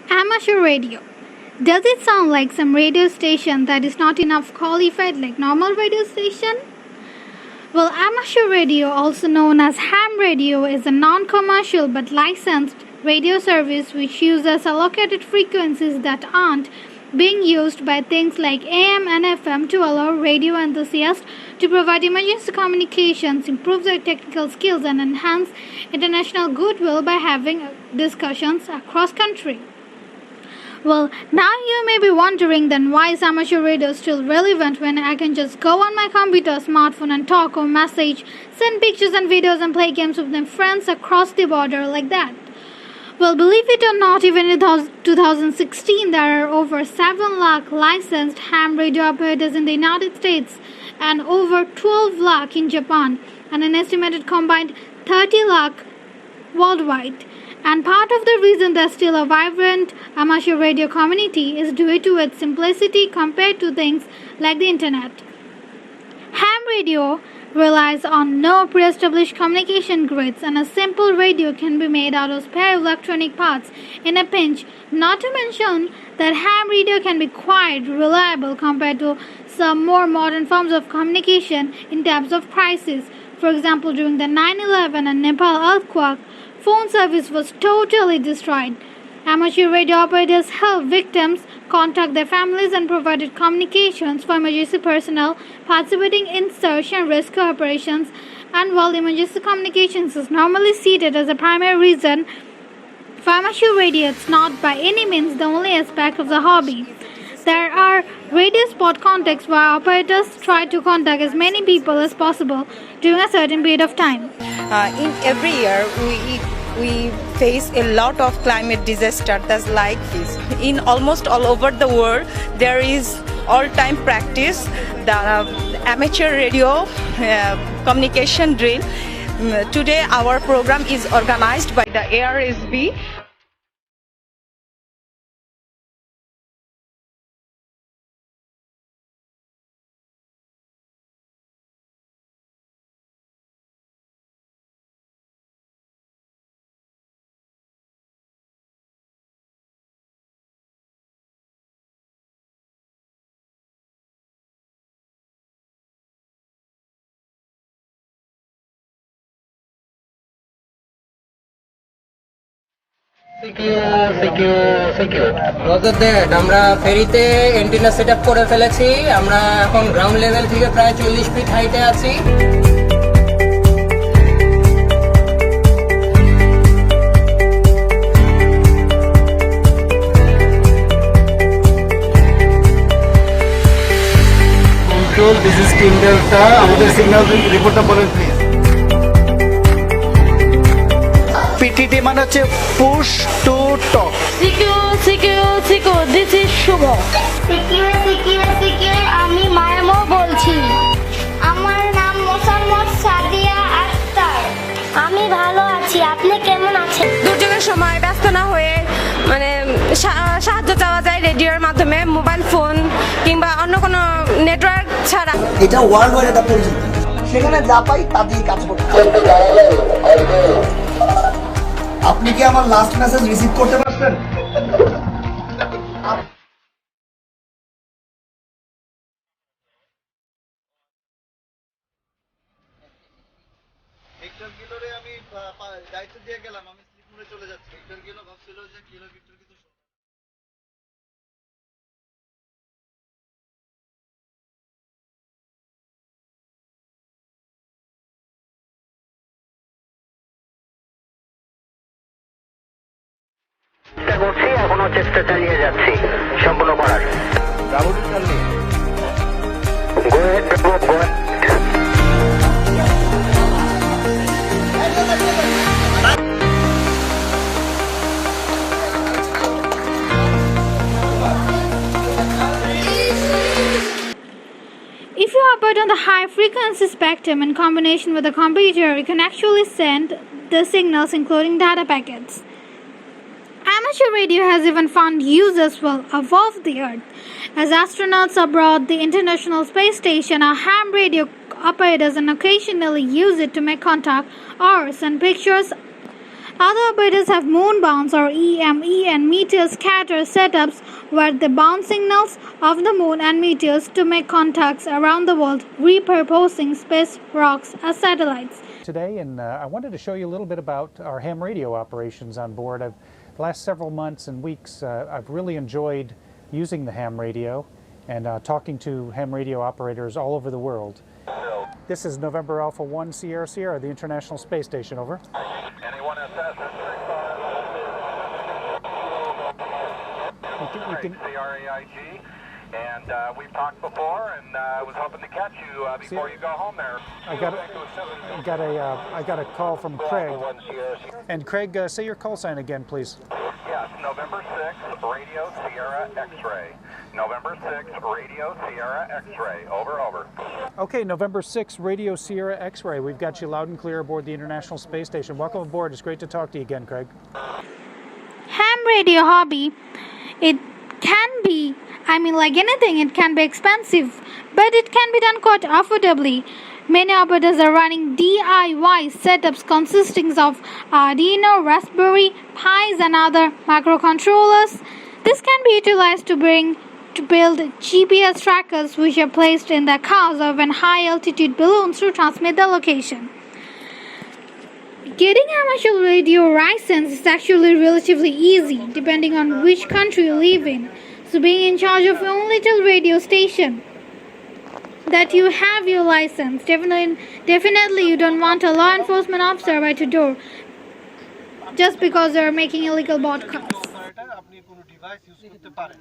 Amateur radio. Does it sound like some radio station that is not enough qualified like normal radio station? Well, amateur radio, also known as ham radio, is a non-commercial but licensed radio service which uses allocated frequencies that aren't being used by things like AM and FM to allow radio enthusiasts to provide emergency communications, improve their technical skills, and enhance international goodwill by having discussions across country. Well, now you may be wondering then why is amateur radio still relevant when I can just go on my computer, smartphone and talk or message, send pictures and videos and play games with my friends across the border like that. Well, believe it or not, even in 2016 there are over 7 lakh licensed ham radio operators in the United States and over 12 lakh in Japan and an estimated combined 30 lakh worldwide. And part of the reason there's still a vibrant amateur radio community is due to its simplicity compared to things like the internet. Ham radio relies on no pre-established communication grids, and a simple radio can be made out of spare electronic parts in a pinch, not to mention that ham radio can be quite reliable compared to some more modern forms of communication in terms of prices. For example, during the 9/11 and Nepal earthquake, phone service was totally destroyed. Amateur radio operators helped victims contact their families and provided communications for emergency personnel participating in search and rescue operations. And while emergency communications is normally cited as a primary reason for amateur radio, it's not by any means the only aspect of the hobby. There are radio spot contacts where operators try to contact as many people as possible during a certain period of time. In every year, we face a lot of climate disaster that's like this. In almost all over the world, there is all-time practice the amateur radio communication drill. Today, our program is organized by the ARSB. Thank you. Roger that. আমরা ফেরিতে antenna setup করে ফেলেছি। আমরা এখন ground level থেকে প্রায় 40 fit হাইটে আছি। Control, this is Team Delta. আমাদের সিগন্যাল রিপোর্টটা বলেন প্লিজ। পিটিটি মানে হচ্ছে push to talk. CQ this is Shubho. CQ আমি মায়ামো বলছি। আমার নাম মোসাম্মদ সাদিয়া আক্তার। আমি ভালো আছি, আপনি কেমন আছেন? দুর্যোগের সময় ব্যস্ত না হয়ে মানে সাহায্য চাওয়া যায় রেডিওর মাধ্যমে, মোবাইল ফোন কিংবা অন্য কোনো নেটওয়ার্ক ছাড়া। এটা ওয়ার্ল্ড ওয়াইড একটা পরিচিতি, সেখানে যা পাই তা দিয়ে কাজ করতে। আপনি কি আমার লাস্ট মেসেজ রিসিভ করতে পারছেন? হেক্টর কিলোরে আমি দায়িত্ব দিয়ে গেলাম, আমি স্লিপ মোডে চলে যাচ্ছি। হেক্টর কিলো ভাবছিল যে কিলো ভিক্টর কিন্তু চেষ্টা করছি, এখনো চেষ্টা চালিয়ে যাচ্ছি সম্পূর্ণ করার। Bravo Charlie, go head Bravo, go head. If you operate on the high frequency spectrum in combination with a computer, you can actually send the signals including data packets. Amateur radio has even found uses well above the Earth. As astronauts aboard the International Space Station are ham radio operators and occasionally use it to make contact or send pictures Other operators have moon bounce or EME and meteor scatter setups where they bounce signals of the moon and meteors to make contacts around the world, repurposing space rocks as satellites. Today, and I wanted to show you a little bit about our ham radio operations on board. The last several months and weeks, I've really enjoyed using the ham radio and talking to ham radio operators all over the world. This is November Alpha 1 Sierra Sierra, the International Space Station, over. Anyone SS? You can, CRAIG. And we've talked before, and I was hoping to catch you before you go home there. I got a call from Craig. And Craig, say your call sign again, please. Yes, November 6th, Radio Sierra X-Ray. November 6th, Radio Sierra X-Ray. Over, over. Okay, November 6th, Radio Sierra X-Ray. We've got you loud and clear aboard the International Space Station. Welcome aboard. It's great to talk to you again, Craig. Ham radio hobby, it can be, like anything, it can be expensive, but it can be done quite affordably. Many operators are running DIY setups consisting of Arduino, Raspberry Pis and other microcontrollers. This can be utilized to build GPS trackers which are placed in the cars or when high altitude balloons to transmit the location. Getting amateur radio license is actually relatively easy depending on which country you live in. So being in charge of your own little radio station, that you have your license. Definitely you don't want a law enforcement officer by your door just because they are making illegal broadcasts. আপনি কোনো device use করতে পারেন